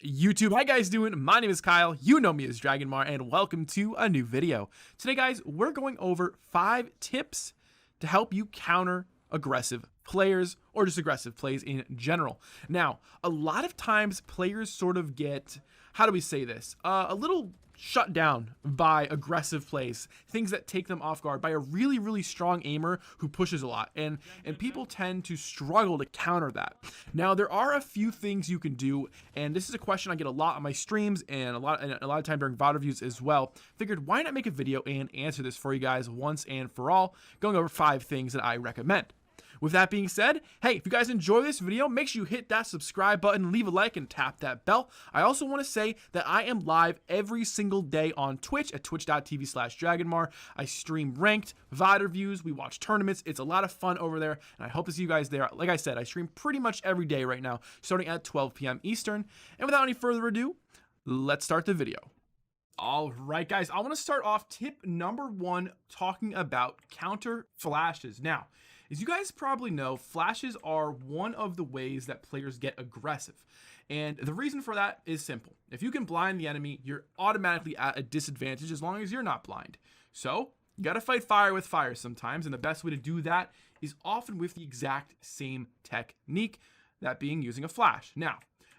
YouTube? How you guys doing? My name is Kyle, you know me as Dragonmar, and welcome to a new video. Today guys, we're going over 5 tips to help you counter aggressive players or just aggressive plays in general. Now, a lot of times players sort of get, how do we say this, a little shut down by aggressive plays, things that take them off guard by a really strong aimer who pushes a lot, and people tend to struggle to counter that. Now there are a few things you can do, and this is a question I get a lot on my streams and a lot of time during VOD reviews as well. Figured why not make a video and answer this for you guys once and for all, going over 5 things that I recommend. With that being said, hey, if you guys enjoy this video, make sure you hit that subscribe button, leave a like, and tap that bell. I also want to say that I am live every single day on Twitch at twitch.tv/Dragonmar. I stream ranked, VOD reviews, we watch tournaments. It's a lot of fun over there, and I hope to see you guys there. Like I said, I stream pretty much every day right now, starting at 12 p.m. Eastern. And without any further ado, let's start the video. All right, guys, I want to start off tip number 1 talking about counter flashes. Now, as you guys probably know, flashes are one of the ways that players get aggressive. And the reason for that is simple. If you can blind the enemy, you're automatically at a disadvantage as long as you're not blind. So you got to fight fire with fire sometimes. And the best way to do that is often with the exact same technique, that being using a flash. Now,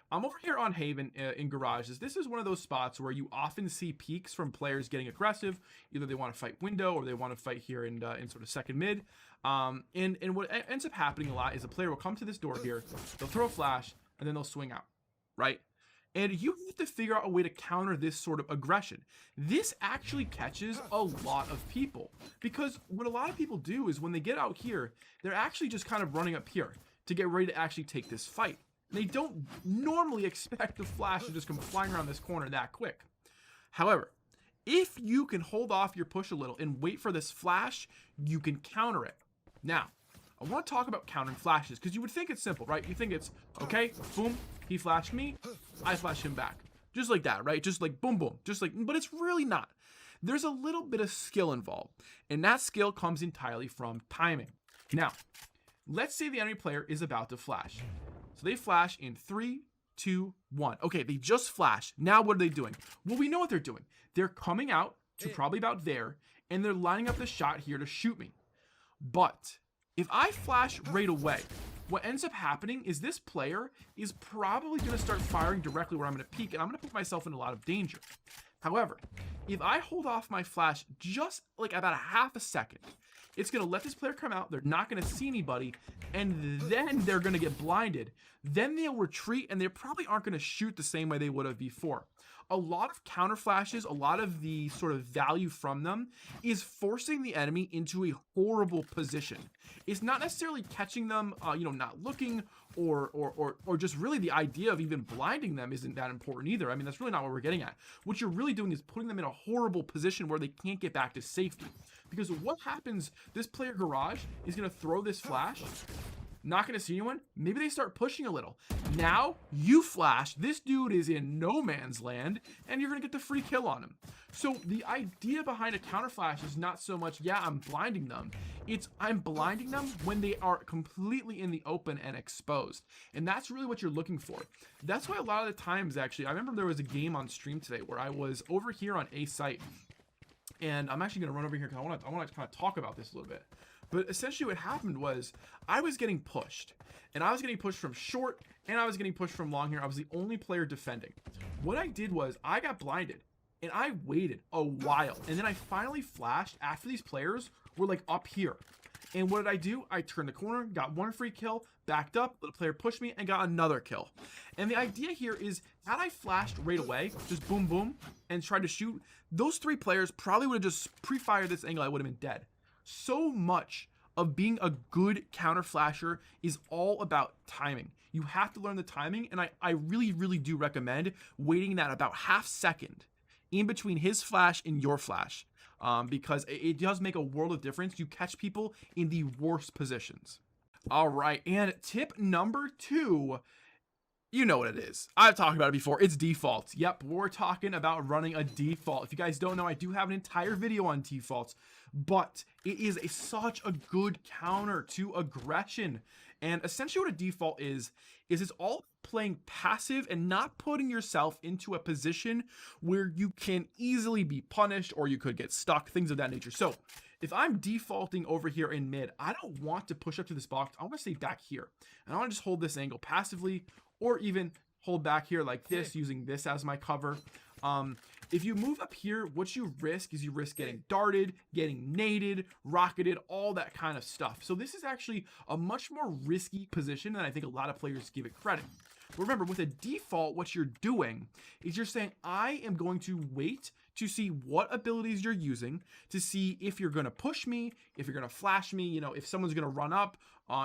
I'm over here on Haven in garages. This is one of those spots where you often see peaks from players getting aggressive. Either they want to fight window or they want to fight here in sort of second mid. And what ends up happening a lot is a player will come to this door here, they'll throw a flash, and then they'll swing out, right? And you have to figure out a way to counter this sort of aggression. This actually catches a lot of people, because what a lot of people do is when they get out here, they're actually just kind of running up here to get ready to actually take this fight. They don't normally expect the flash to just come flying around this corner that quick. However, if you can hold off your push a little and wait for this flash, you can counter it. Now, I want to talk about countering flashes, because you would think it's simple, right? You think it's, okay, boom, he flashed me, I flash him back. Just like that, right? Just like boom, boom. Just like, but it's really not. There's a little bit of skill involved, and that skill comes entirely from timing. Now, let's say the enemy player is about to flash. So they flash in 3, 2, 1. Okay, they just flashed. Now what are they doing? Well, we know what they're doing. They're coming out to probably about there, and they're lining up the shot here to shoot me. But if I flash right away, what ends up happening is this player is probably going to start firing directly where I'm going to peek, and I'm going to put myself in a lot of danger. However, if I hold off my flash just like about a half a second, it's going to let this player come out. They're not going to see anybody, and then they're going to get blinded. Then they'll retreat, and they probably aren't going to shoot the same way they would have before. A lot of counter flashes, a lot of the sort of value from them is forcing the enemy into a horrible position. It's not necessarily catching them, not looking, or just really the idea of even blinding them isn't that important either. I mean, that's really not what we're getting at. What you're really doing is putting them in a horrible position where they can't get back to safety. Because what happens, this player garage is going to throw this flash, not going to see anyone. Maybe they start pushing a little. Now you flash, this dude is in no man's land, and you're going to get the free kill on him. So the idea behind a counter flash is not so much, yeah, I'm blinding them. It's I'm blinding them when they are completely in the open and exposed. And that's really what you're looking for. That's why a lot of the times, actually, I remember there was a game on stream today where I was over here on A site. And I'm actually going to run over here because I want to kind of talk about this a little bit. But essentially what happened was I was getting pushed. And I was getting pushed from short, and I was getting pushed from long here. I was the only player defending. What I did was I got blinded, and I waited a while. And then I finally flashed after these players were like up here. And what did I do? I turned the corner, got 1 free kill, backed up, let the player push me, and got another kill. And the idea here is, had I flashed right away, just boom, boom, and tried to shoot, those 3 players probably would have just pre-fired this angle. I would have been dead. So much of being a good counter flasher is all about timing. You have to learn the timing, and I really do recommend waiting that about half second in between his flash and your flash. Because it does make a world of difference. You catch people in the worst positions. All right, and tip number 2, you know what it is. I've talked about it before. It's defaults. Yep, we're talking about running a default. If you guys don't know, I do have an entire video on defaults, but it is such a good counter to aggression. And essentially what a default is it's all playing passive and not putting yourself into a position where you can easily be punished or you could get stuck, things of that nature. So if I'm defaulting over here in mid, I don't want to push up to this box. I want to stay back here. And I want to just hold this angle passively, or even hold back here like this, using this as my cover. If you move up here, what you risk is you risk getting darted, getting naded, rocketed, all that kind of stuff. So this is actually a much more risky position than I think a lot of players give it credit. But remember, with a default, what you're doing is you're saying, I am going to wait to see what abilities you're using, to see if you're going to push me, if you're going to flash me, you know, if someone's going to run up,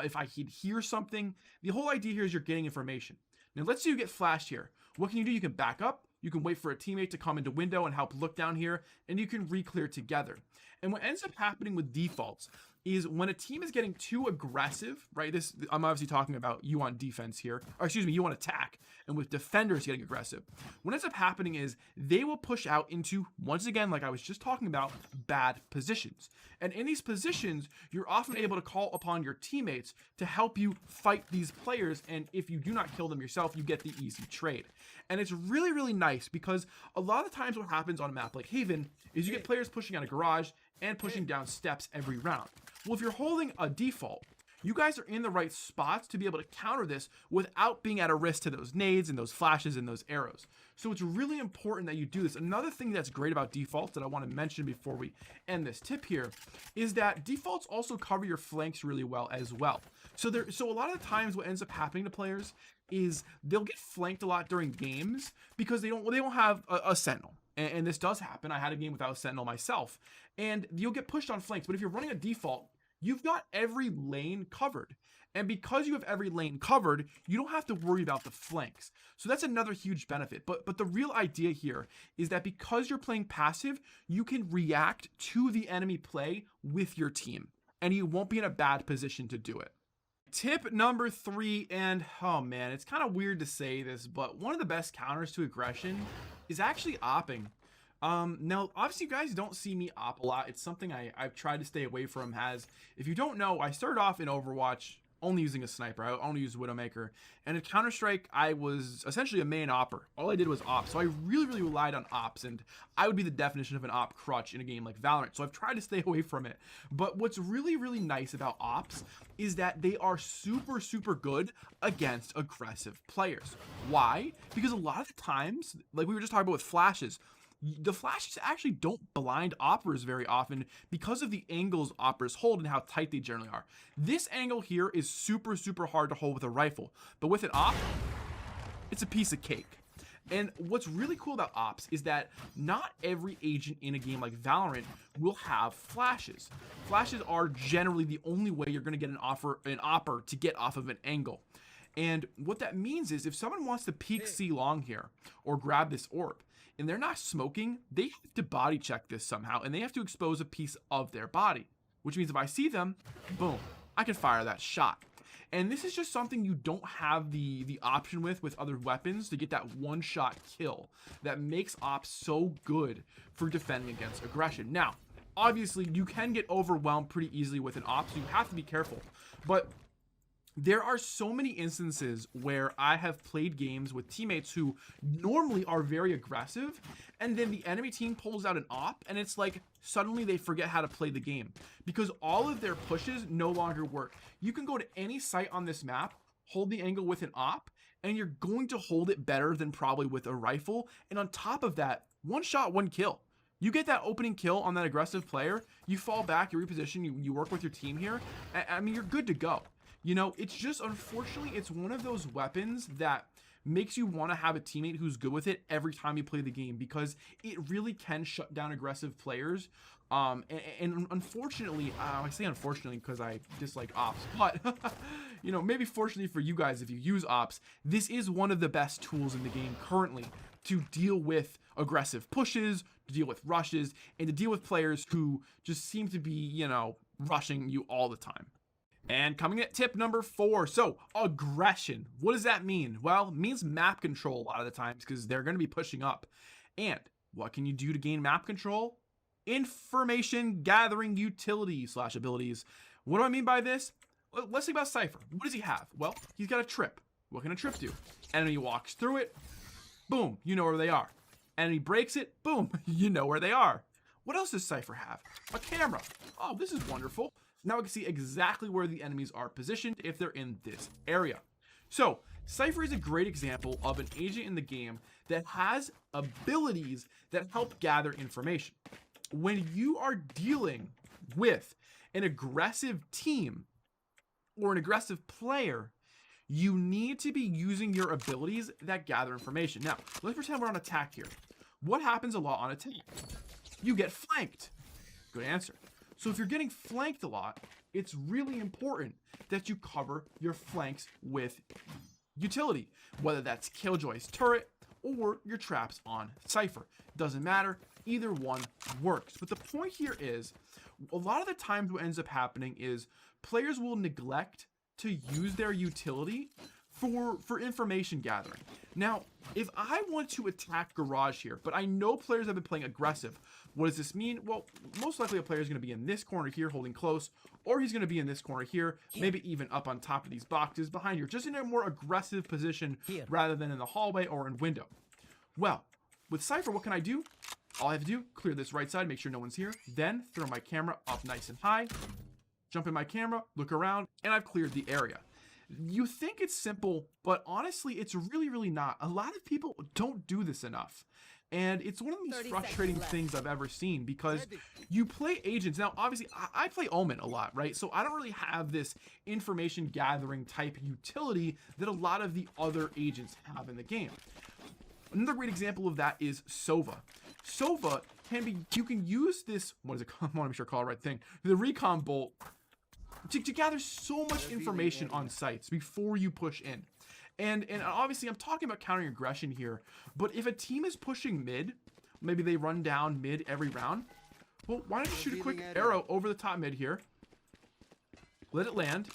if I can hear something. The whole idea here is you're getting information. Now, let's say you get flashed here. What can you do? You can back up. You can wait for a teammate to come into window and help look down here, and you can re-clear together. And what ends up happening with defaults is when a team is getting too aggressive, right? I'm obviously talking about you on defense here, or excuse me, you on attack, and with defenders getting aggressive. What ends up happening is they will push out into, once again, like I was just talking about, bad positions. And in these positions, you're often able to call upon your teammates to help you fight these players, and if you do not kill them yourself, you get the easy trade. And it's really, really nice because a lot of the times what happens on a map like Haven is you get players pushing out a garage and pushing down steps every round. Well, if you're holding a default, you guys are in the right spots to be able to counter this without being at a risk to those nades and those flashes and those arrows. So it's really important that you do this. Another thing that's great about defaults that I want to mention before we end this tip here is that defaults also cover your flanks really well as well. So a lot of the times what ends up happening to players is they'll get flanked a lot during games because they don't have a sentinel. And this does happen. I had a game without a sentinel myself, and you'll get pushed on flanks. But if you're running a default, you've got every lane covered. And because you have every lane covered, you don't have to worry about the flanks. So that's another huge benefit. But the real idea here is that because you're playing passive, you can react to the enemy play with your team, and you won't be in a bad position to do it. Tip number 3, and oh man, it's kind of weird to say this, but one of the best counters to aggression is actually opping. Now, obviously, you guys don't see me op a lot. It's something I've tried to stay away from. If you don't know, I started off in Overwatch only using a sniper. I only used Widowmaker. And in Counter-Strike, I was essentially a main opper. All I did was ops. So I really, really relied on ops. And I would be the definition of an op crutch in a game like Valorant. So I've tried to stay away from it. But what's really, really nice about ops is that they are super, super good against aggressive players. Why? Because a lot of the times, like we were just talking about with flashes, the flashes actually don't blind operas very often because of the angles operas hold and how tight they generally are. This angle here is super, super hard to hold with a rifle, but with an op, it's a piece of cake. And what's really cool about ops is that not every agent in a game like Valorant will have flashes. Flashes are generally the only way you're going to get an opper to get off of an angle. And what that means is if someone wants to peek C long here or grab this orb, and they're not smoking, they have to body check this somehow, and they have to expose a piece of their body, which means if I see them, boom, I can fire that shot. And this is just something you don't have the option with other weapons to get that one-shot kill that makes ops so good for defending against aggression. Now, obviously, you can get overwhelmed pretty easily with an op, so you have to be careful. But there are so many instances where I have played games with teammates who normally are very aggressive, and then the enemy team pulls out an op, and it's like suddenly they forget how to play the game because all of their pushes no longer work. You can go to any site on this map, hold the angle with an op, and you're going to hold it better than probably with a rifle. And on top of that, one shot, one kill. You get that opening kill on that aggressive player, you fall back, you reposition, you work with your team here. I mean, you're good to go. You know, it's just, unfortunately, it's one of those weapons that makes you want to have a teammate who's good with it every time you play the game because it really can shut down aggressive players. And unfortunately, I say unfortunately because I dislike ops, but, you know, maybe fortunately for you guys if you use ops, this is one of the best tools in the game currently to deal with aggressive pushes, to deal with rushes, and to deal with players who just seem to be, you know, rushing you all the time. And coming at tip number 4, so aggression. What does that mean? Well, it means map control a lot of the times because they're going to be pushing up. And what can you do to gain map control? Information gathering utility / abilities. What do I mean by this? Let's think about Cypher. What does he have? Well, he's got a trip. What can a trip do? Enemy walks through it, boom, you know where they are. Enemy breaks it, boom, you know where they are. What else does Cypher have? A camera. Oh, this is wonderful. Now we can see exactly where the enemies are positioned if they're in this area. So Cypher is a great example of an agent in the game that has abilities that help gather information. When you are dealing with an aggressive team or an aggressive player, you need to be using your abilities that gather information. Now, let's pretend we're on attack here. What happens a lot on attack? You get flanked. Good answer. So if you're getting flanked a lot, it's really important that you cover your flanks with utility, whether that's Killjoy's turret or your traps on Cypher. Doesn't matter, either one works. But the point here is, a lot of the times what ends up happening is players will neglect to use their utility for information gathering. Now, if I want to attack Garage here, but I know players have been playing aggressive, what does this mean? Well, most likely a player is going to be in this corner here holding close, or he's going to be in this corner here, maybe even up on top of these boxes behind here, just in a more aggressive position rather than in the hallway or in window. Well, with Cypher, what can I do? All I have to do, clear this right side, make sure no one's here, then throw my camera up nice and high, jump in my camera, look around, and I've cleared the area. You think it's simple, but honestly, it's really, really not. A lot of people don't do this enough. And it's one of the most frustrating things I've ever seen, because you play agents. Now, obviously, I play Omen a lot, right? So I don't really have this information gathering type utility that a lot of the other agents have in the game. Another great example of that is Sova. Sova can be, you can use this, what is it? I want to make sure I call it the right thing. The recon bolt to gather so much information on sites before you push in. And obviously I'm talking about countering aggression here, but if a team is pushing mid, maybe they run down mid every round, well, why don't you shoot a quick arrow over the top mid here, let it land,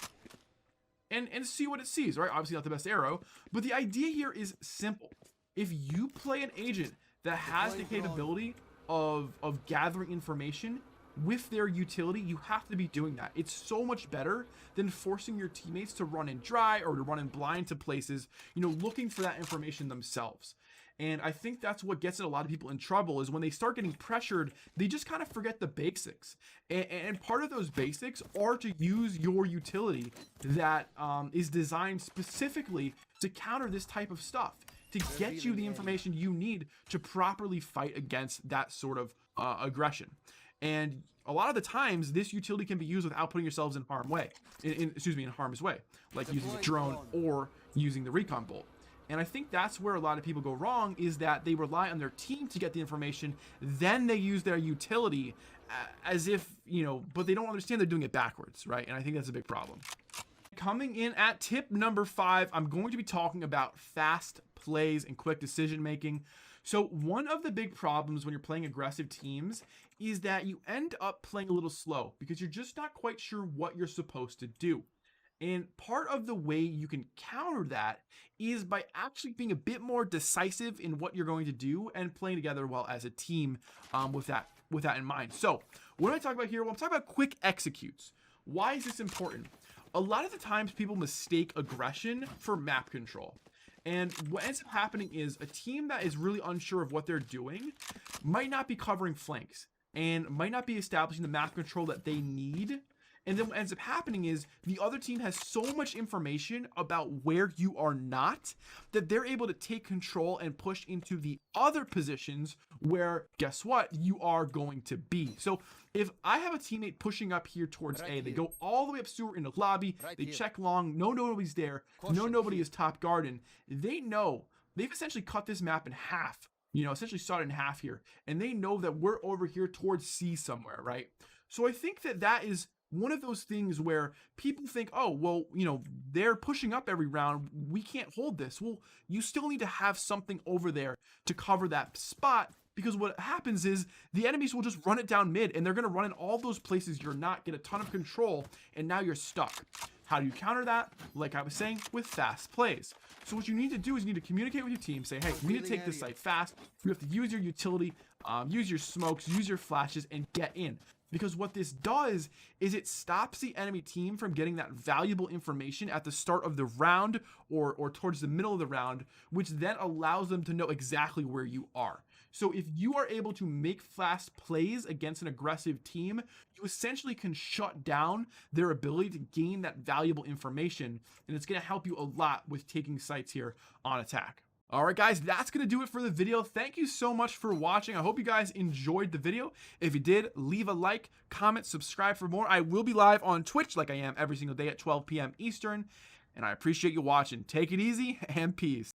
and see what it sees, right? Obviously not the best arrow, but the idea here is simple. If you play an agent that has the capability of gathering information with their utility, you have to be doing that. It's so much better than forcing your teammates to run in dry or to run in blind to places, you know, looking for that information themselves. And I think that's what gets a lot of people in trouble, is when they start getting pressured, they just kind of forget the basics. And part of those basics are to use your utility that is designed specifically to counter this type of stuff, to get you the information you need to properly fight against that sort of aggression. And a lot of the times, this utility can be used without putting yourselves in harm's way, in harm's way, like using the drone or using the recon bolt. And I think that's where a lot of people go wrong, is that they rely on their team to get the information, then they use their utility as if, you know, but they don't understand they're doing it backwards, right? And I think that's a big problem. Coming in at tip number 5, I'm going to be talking about fast plays and quick decision making. So one of the big problems when you're playing aggressive teams is that you end up playing a little slow because you're just not quite sure what you're supposed to do. And part of the way you can counter that is by actually being a bit more decisive in what you're going to do and playing together well as a team with that in mind. So what am I talking about here? Well, I'm talking about quick executes. Why is this important? A lot of the times people mistake aggression for map control. And what ends up happening is a team that is really unsure of what they're doing might not be covering flanks and might not be establishing the map control that they need. And then what ends up happening is the other team has so much information about where you are not that they're able to take control and push into the other positions where, guess what, you are going to be. So if I have a teammate pushing up here towards A, they go all the way up sewer into lobby, they check long, no nobody's there, no nobody is top garden. They know they've essentially cut this map in half, you know, essentially sawed it in half here. And they know that we're over here towards C somewhere, right? So I think that is one of those things where people think, oh, well, you know, they're pushing up every round, we can't hold this. Well, you still need to have something over there to cover that spot, because what happens is the enemies will just run it down mid and they're going to run in all those places you're not, get a ton of control, and now you're stuck. How do you counter that? Like I was saying, with fast plays. So what you need to do is you need to communicate with your team, say, hey, we need to take this site fast. You have to use your utility, use your smokes, use your flashes, and get in. Because what this does is it stops the enemy team from getting that valuable information at the start of the round or towards the middle of the round, which then allows them to know exactly where you are. So if you are able to make fast plays against an aggressive team, you essentially can shut down their ability to gain that valuable information, and it's going to help you a lot with taking sites here on attack. All right, guys, that's going to do it for the video. Thank you so much for watching. I hope you guys enjoyed the video. If you did, leave a like, comment, subscribe for more. I will be live on Twitch like I am every single day at 12 p.m. Eastern, and I appreciate you watching. Take it easy and peace.